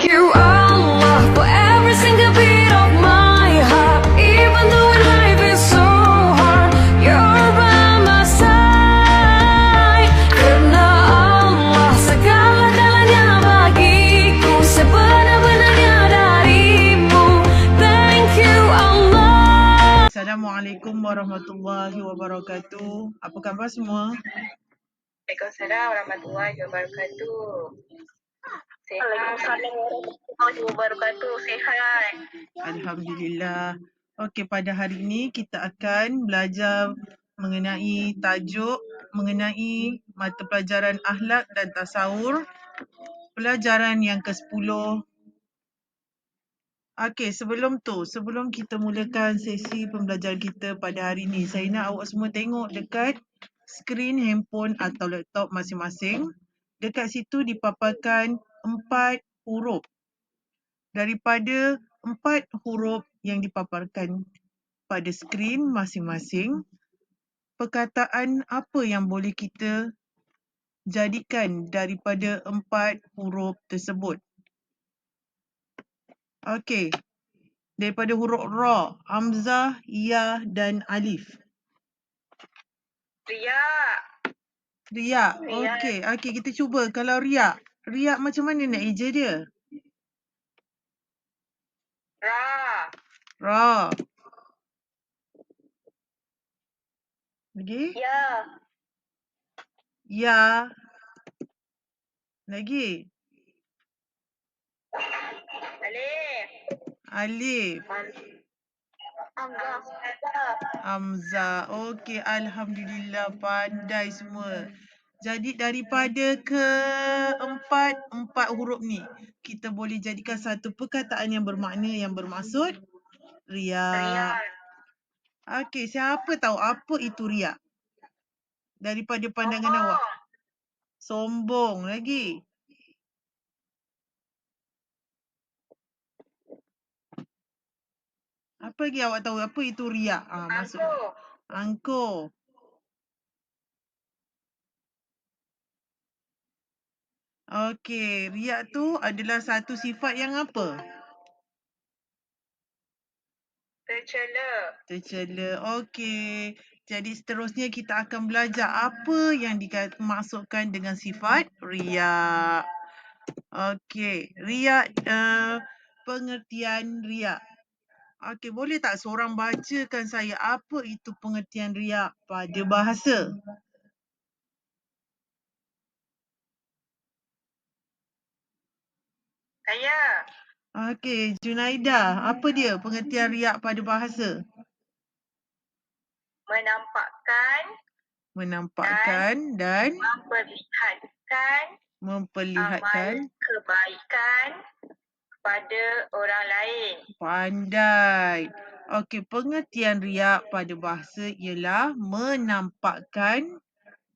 Thank you Allah for every single beat of my heart. Even though life is so hard, you're by my side. Karena Allah segala-galanya bagiku, sebenar-benarnya darimu. Thank you Allah. Assalamualaikum warahmatullahi wabarakatuh. Apa khabar semua? Waalaikumsalam warahmatullahi wabarakatuh. Sehat. Waalaikumsalam warahmatullahi wabarakatuh. Sehat. Alhamdulillah. Okey, pada hari ini kita akan belajar mengenai tajuk mengenai mata pelajaran akhlak dan tasawur, pelajaran yang ke-10. Okey, sebelum kita mulakan sesi pembelajaran kita pada hari ini, saya nak awak semua tengok dekat skrin handphone atau laptop masing-masing. Dekat situ dipaparkan 4 huruf. Daripada 4 huruf yang dipaparkan pada skrin masing-masing, perkataan apa yang boleh kita jadikan daripada 4 huruf tersebut? Okey. Daripada huruf ra, hamzah, ya dan alif. Riak. Riak. Riak. Okey, kita cuba. Kalau riak, riak macam mana nak eja dia? Ra. Ra. Lagi? Ya. Ya. Lagi? Alif. Alif. Hamzah. Hamzah. Okey, alhamdulillah, pandai semua. Jadi daripada empat huruf ni, kita boleh jadikan satu perkataan yang bermakna, yang bermaksud riak. Okey, siapa tahu apa itu riak? Daripada pandangan awak. Sombong. Lagi? Apa lagi awak tahu apa itu riak? Masuk. Angkuh. Okey, riak tu adalah satu sifat yang apa? Tercela. Okey. Jadi seterusnya kita akan belajar apa yang dimaksudkan dengan sifat riak. Okey, riak, pengertian riak. Okey, boleh tak seorang bacakan saya apa itu pengertian riak pada bahasa? Saya. Okey, Junaida, apa dia pengertian riak pada bahasa? Menampakkan dan memperlihatkan amal kebaikan kepada orang lain. Pandai. Okey, pengertian riak pada bahasa ialah menampakkan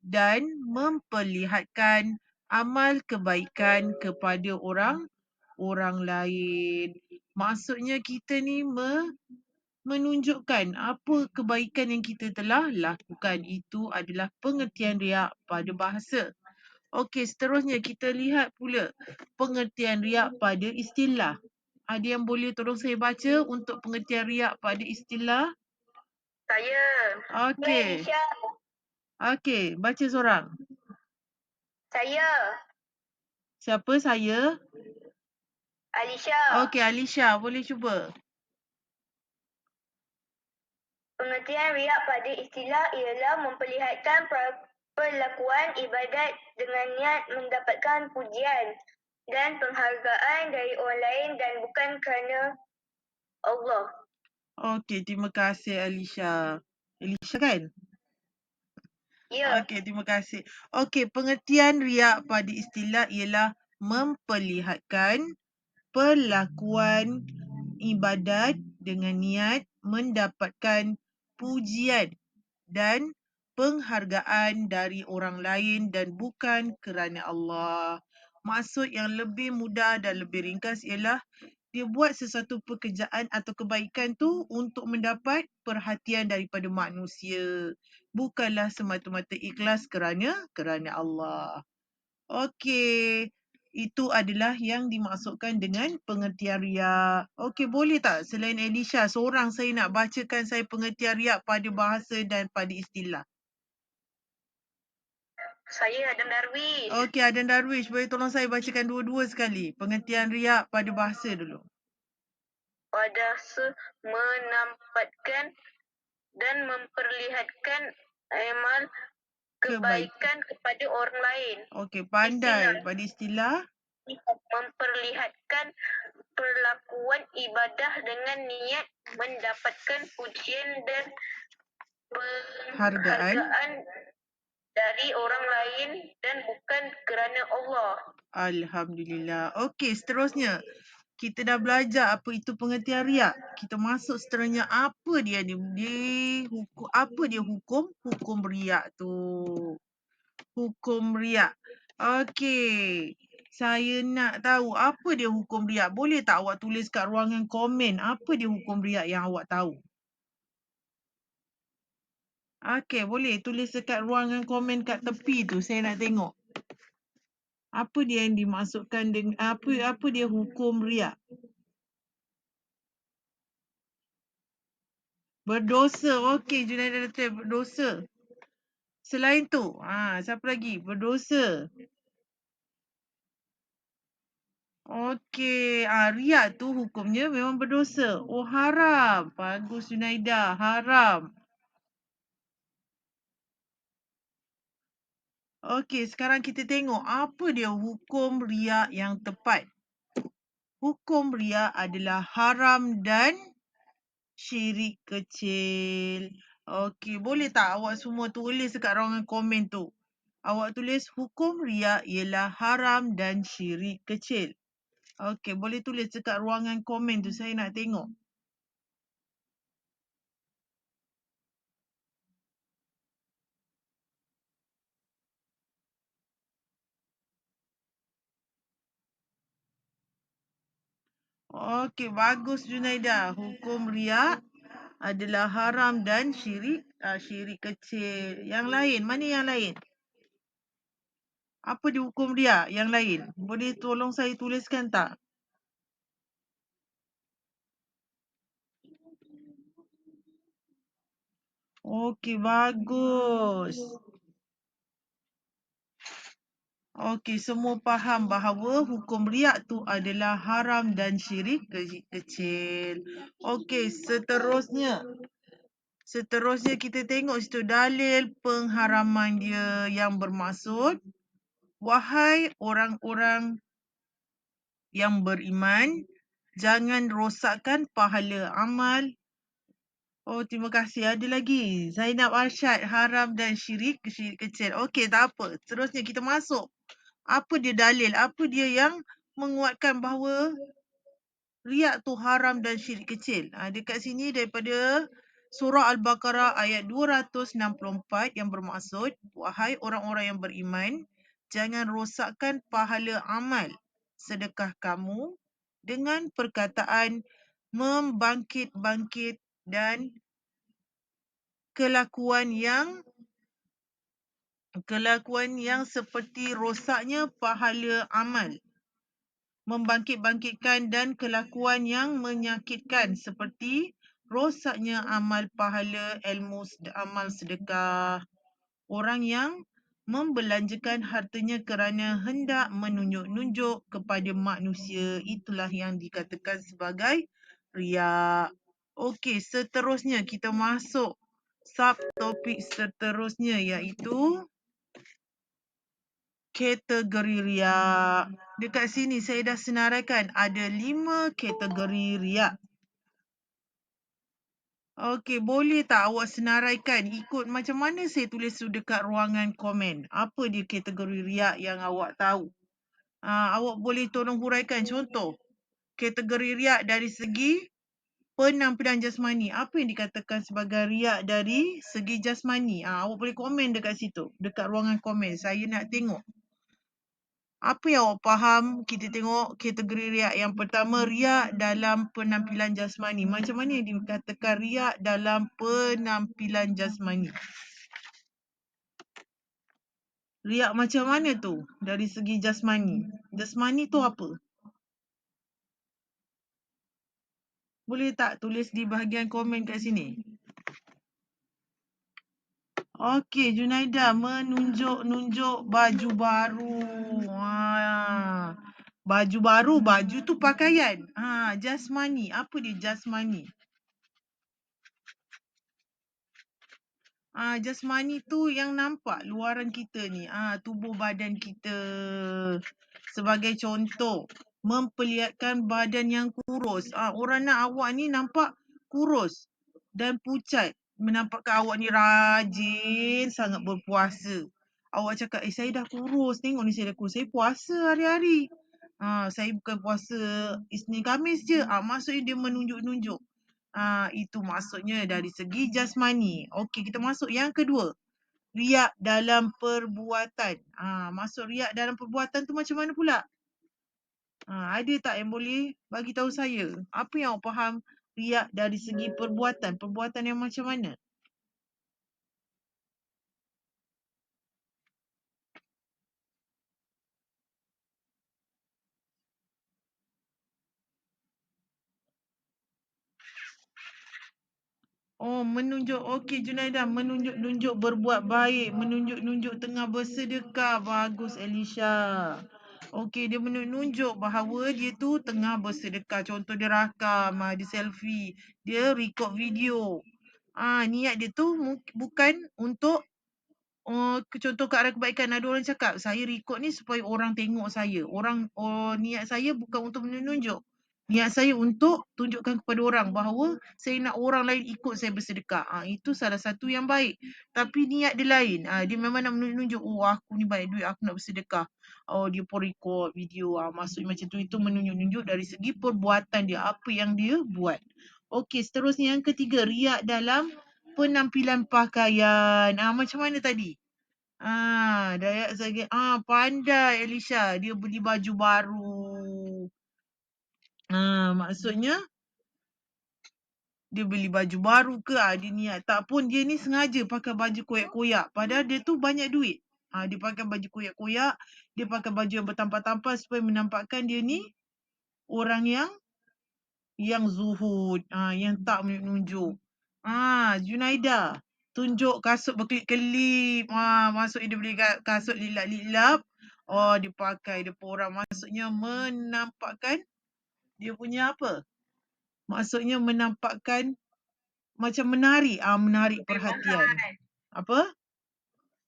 dan memperlihatkan amal kebaikan kepada orang lain. Maksudnya kita ni menunjukkan apa kebaikan yang kita telah lakukan. Itu adalah pengertian riak pada bahasa. Okey, seterusnya kita lihat pula pengertian riak pada istilah. Ada yang boleh tolong saya baca untuk pengertian riak pada istilah? Saya. Okey. Okey, baca seorang. Saya. Siapa saya? Alisha. Okey, Alisha, boleh cuba. Pengertian riak pada istilah ialah memperlihatkan perlakuan ibadat dengan niat mendapatkan pujian dan penghargaan dari orang lain dan bukan kerana Allah. Okey, terima kasih Alisha. Alisha kan? Ya. Okey, terima kasih. Okey, pengertian riak pada istilah ialah memperlihatkan perlakuan ibadat dengan niat mendapatkan pujian dan penghargaan dari orang lain dan bukan kerana Allah. Maksud yang lebih mudah dan lebih ringkas ialah dia buat sesuatu pekerjaan atau kebaikan tu untuk mendapat perhatian daripada manusia. Bukanlah semata-mata ikhlas kerana Allah. Okey. Itu adalah yang dimaksudkan dengan pengertian riak. Okey, boleh tak selain Elisha, seorang saya nak bacakan saya pengertian riak pada bahasa dan pada istilah. Saya Adam Darwish. Okey, Adan Darwish, boleh tolong saya bacakan dua-dua sekali. Pengertian riak pada bahasa dulu. Pada menampakkan dan memperlihatkan amal kebaikan kepada orang lain. Okey, pandai. Istilah. Pada istilah. Memperlihatkan perlakuan ibadah dengan niat mendapatkan pujian dan penghargaan dari orang lain dan bukan kerana Allah. Alhamdulillah. Okey, seterusnya. Kita dah belajar apa itu pengertian riak. Kita masuk seterusnya apa dia ni? Apa dia hukum? Hukum riak tu. Hukum riak. Okey. Saya nak tahu apa dia hukum riak. Boleh tak awak tulis kat ruangan komen apa dia hukum riak yang awak tahu? Okey, boleh tulis dekat ruangan komen kat tepi tu. Saya nak tengok. Apa dia yang dimaksudkan dengan apa dia hukum riak? Berdosa. Okey, Junaidah dah berdosa. Selain tu, siapa lagi? Berdosa. Okey, riak tu hukumnya memang berdosa. Oh, haram. Bagus Junaidah, haram. Okey, sekarang kita tengok apa dia hukum riak yang tepat. Hukum riak adalah haram dan syirik kecil. Okey, boleh tak awak semua tulis dekat ruangan komen tu? Awak tulis hukum riak ialah haram dan syirik kecil. Okey, boleh tulis dekat ruangan komen tu. Saya nak tengok. Okey, bagus Junaidah. Hukum riak adalah haram dan syirik kecil. Yang lain, mana yang lain? Apa dia hukum riak yang lain? Boleh tolong saya tuliskan tak? Okey, bagus. Okey, semua faham bahawa hukum riak tu adalah haram dan syirik kecil. Okey, seterusnya. Seterusnya kita tengok situ dalil pengharaman dia yang bermaksud, wahai orang-orang yang beriman, jangan rosakkan pahala amal. Oh, terima kasih. Ada lagi. Zainab Arsyad, haram dan syirik kecil. Okey, tak apa. Seterusnya kita masuk. Apa dia dalil? Apa dia yang menguatkan bahawa riak tu haram dan syirik kecil? Dekat sini daripada Surah Al-Baqarah ayat 264 yang bermaksud, wahai orang-orang yang beriman, jangan rosakkan pahala amal sedekah kamu dengan perkataan membangkit-bangkit dan kelakuan yang seperti rosaknya pahala amal. Membangkit-bangkitkan dan kelakuan yang menyakitkan seperti rosaknya amal pahala amal sedekah. Orang yang membelanjakan hartanya kerana hendak menunjuk-nunjuk kepada manusia, itulah yang dikatakan sebagai riak. Okey, seterusnya kita masuk subtopik seterusnya iaitu kategori riak. Dekat sini saya dah senaraikan ada 5 kategori riak. Okey, boleh tak awak senaraikan ikut macam mana saya tulis tu dekat ruangan komen. Apa dia kategori riak yang awak tahu? Awak boleh tolong huraikan contoh. Kategori riak dari segi penampilan jasmani. Apa yang dikatakan sebagai riak dari segi jasmani? Awak boleh komen dekat situ. Dekat ruangan komen. Saya nak tengok. Apa yang awak faham? Kita tengok kategori riak. Yang pertama, riak dalam penampilan jasmani. Macam mana yang dikatakan riak dalam penampilan jasmani? Riak macam mana tu dari segi jasmani? Jasmani tu apa? Boleh tak tulis di bahagian komen kat sini? Okey, Junaida menunjuk-nunjuk baju baru. Baju baru, baju tu pakaian. Jasmani. Apa dia jasmani? Jasmani tu yang nampak luaran kita ni. Tubuh badan kita. Sebagai contoh, memperlihatkan badan yang kurus. Orang nak awak ni nampak kurus dan pucat. Menampakkan awak ni rajin sangat berpuasa. Awak cakap, saya dah kurus. Tengok ni saya dah kurus. Saya puasa hari-hari. Saya bukan puasa Isnin Khamis je. Maksudnya dia menunjuk-nunjuk. Itu maksudnya dari segi jasmani. Okey, kita masuk yang kedua. Riak dalam perbuatan. Masuk riak dalam perbuatan tu macam mana pula? Ada tak yang boleh bagi tahu saya? Apa yang awak faham riak dari segi perbuatan? Perbuatan yang macam mana? Menunjuk. Okey, Junaida. Menunjuk-nunjuk berbuat baik. Menunjuk-nunjuk tengah bersedekah. Bagus, Elisha. Okey, dia menunjuk bahawa dia tu tengah bersedekah. Contoh dia rakam, dia selfie. Dia record video. Niat dia tu bukan untuk contoh ke arah kebaikan. Ada orang cakap, saya record ni supaya orang tengok saya. Niat saya bukan untuk menunjuk. Niat saya untuk tunjukkan kepada orang bahawa saya nak orang lain ikut saya bersedekah. Itu salah satu yang baik. Tapi niat dia lain. Dia memang nak menunjuk, aku ni banyak duit, aku nak bersedekah. Dia pun record video. Maksudnya macam tu. Itu menunjuk-nunjuk dari segi perbuatan dia. Apa yang dia buat. Okey, seterusnya yang ketiga. Riak dalam penampilan pakaian. Macam mana tadi? Dayak segi. Pandai Elisha. Dia beli baju baru. Maksudnya dia beli baju baru ke? Dia niat. Tak pun dia ni sengaja pakai baju koyak-koyak. Padahal dia tu banyak duit. Dia pakai baju koyak-koyak. Dia pakai baju yang bertampal-tampal supaya menampakkan dia ni orang yang zuhud. Yang tak menunjuk. Junaida. Tunjuk kasut berkelip-kelip. Maksudnya dia beli kasut lilap-lilap. Dia pakai dia pun orang. Maksudnya menampakkan dia punya apa? Maksudnya menampakkan macam menarik. Menarik perhatian. Apa?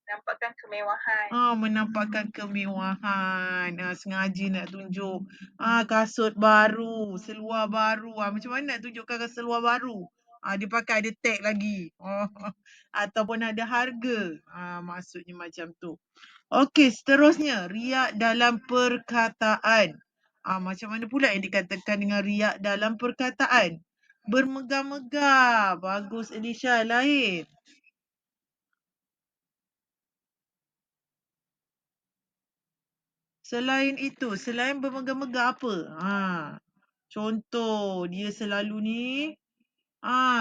Nampakkan kemewahan. Menampakkan kemewahan. Sengaja nak tunjuk. Kasut baru. Seluar baru. Macam mana nak tunjukkan seluar baru? Dia pakai ada tag lagi. Ataupun ada harga. Maksudnya macam tu. Okey, seterusnya. Riak dalam perkataan. Macam mana pula yang dikatakan dengan riak dalam perkataan? Bermegah-megah. Bagus, Elisha. Lain. Selain itu, selain bermegah-megah apa? Contoh, dia selalu ni,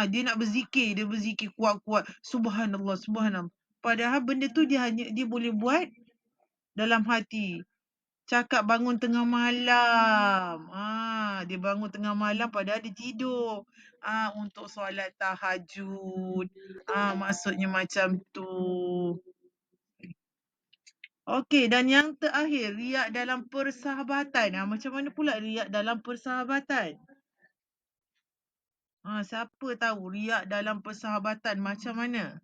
dia nak berzikir. Dia berzikir kuat-kuat. Subhanallah, subhanallah. Padahal benda tu dia boleh buat dalam hati. Cakap bangun tengah malam. Dia bangun tengah malam padahal dia tidur. Untuk solat tahajud. Maksudnya macam tu. Okey, dan yang terakhir, riak dalam persahabatan. Macam mana pula riak dalam persahabatan? Siapa tahu riak dalam persahabatan macam mana?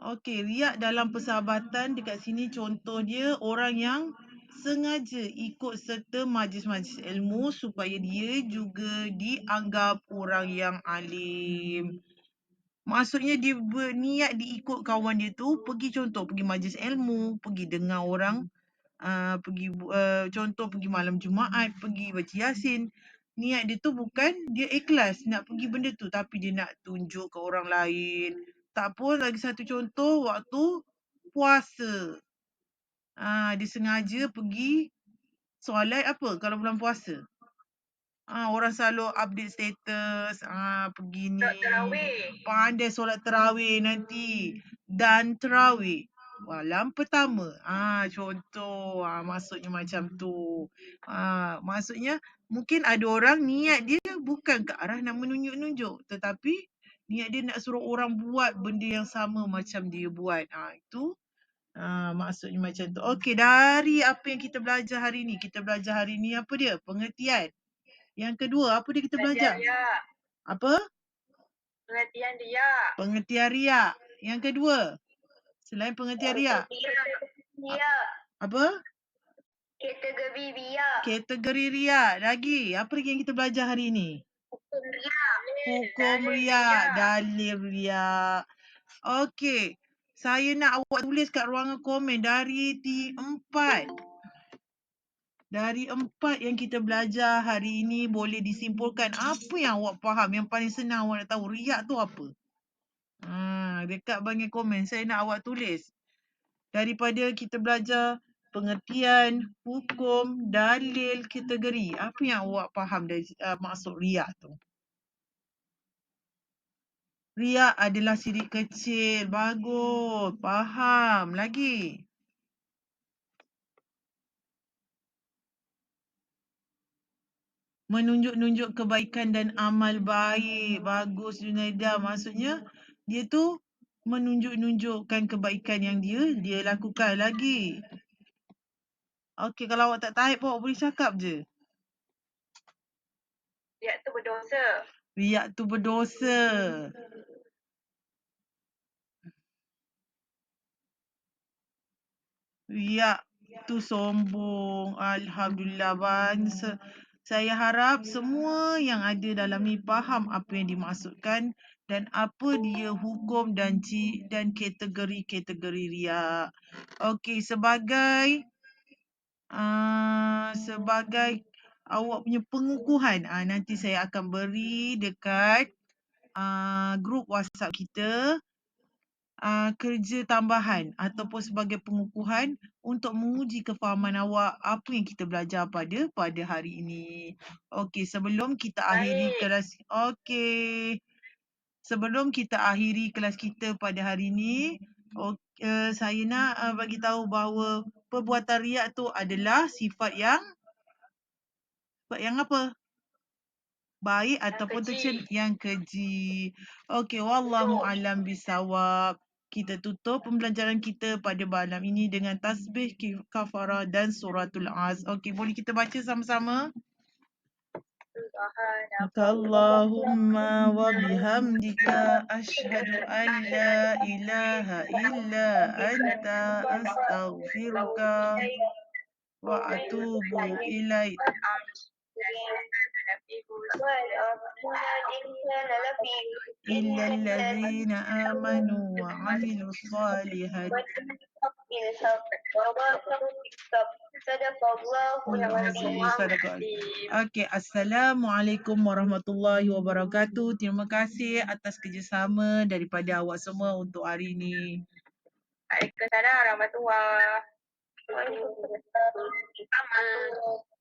Okey, riak dalam persahabatan dekat sini contoh dia orang yang sengaja ikut serta majlis-majlis ilmu supaya dia juga dianggap orang yang alim. Maksudnya dia berniat diikut kawan dia tu pergi contoh pergi majlis ilmu, pergi dengar orang, contoh pergi malam Jumaat, pergi baca Yasin. Niat dia tu bukan dia ikhlas nak pergi benda tu tapi dia nak tunjuk ke orang lain. Tak pun lagi satu contoh waktu puasa. Dia sengaja pergi solat apa kalau bulan puasa? Orang selalu update status, pergi ni. Terawih. Pandai solat terawih nanti. Dan terawih. Malam pertama. Contoh. Maksudnya macam tu. Maksudnya mungkin ada orang niat dia bukan ke arah nak menunjuk-nunjuk. Tetapi niat dia nak suruh orang buat benda yang sama macam dia buat. Itu maksudnya macam tu. Okey, dari apa yang kita belajar hari ni? Kita belajar hari ni apa dia? Pengertian. Yang kedua, apa dia kita belajar? Pengertian riak. Apa? Pengertian riak. Pengertian riak. Yang kedua, selain pengertian riak. Riak. Apa? Kategori riak. Kategori riak. Lagi, apa lagi yang kita belajar hari ni? Hukum riak. Hukum riak. Dalil riak. Okey. Saya nak awak tulis kat ruangan komen dari 4. Dari 4 yang kita belajar hari ini boleh disimpulkan apa yang awak faham. Yang paling senang awak nak tahu riak tu apa. Dekat bahagian komen saya nak awak tulis. Daripada kita belajar pengertian, hukum, dalil, kategori. Apa yang awak faham dari maksud riak tu? Riak adalah syirik kecil. Bagus. Faham. Lagi. Menunjuk-nunjuk kebaikan dan amal baik. Bagus Junaidah. Maksudnya dia tu menunjuk-nunjukkan kebaikan yang dia lakukan lagi. Okey, kalau awak tak tahu awak boleh cakap je. Riak tu berdosa. Riak tu berdosa. Riak tu sombong. Alhamdulillah. Saya harap semua yang ada dalam ni faham apa yang dimaksudkan dan apa dia hukum dan kategori-kategori riak. Okey, sebagai awak punya pengukuhan, nanti saya akan beri dekat grup WhatsApp kita kerja tambahan ataupun sebagai pengukuhan untuk menguji kefahaman awak apa yang kita belajar pada hari ini. Okey, sebelum kita akhiri kelas. Okey. Sebelum kita akhiri kelas kita pada hari ini, saya nak bagi tahu bahawa perbuatan riak tu adalah sifat yang apa? Baik ataupun yang keji. Okey, wallahu alam bisawab. Kita tutup pembelajaran kita pada malam ini dengan tasbih kafarah dan suratul Az. Okey, boleh kita baca sama-sama? Allahumma wa bihamdika asyhadu an la ilaha illa anta astaghfiruka wa atubu ilaik. إلا الذين آمنوا وعملوا الصالحات. Okey, Assalamualaikum warahmatullahi wabarakatuh. Terima kasih atas kerjasama daripada awak semua untuk hari ini. Waalaikumsalam warahmatullahi wabarakatuh.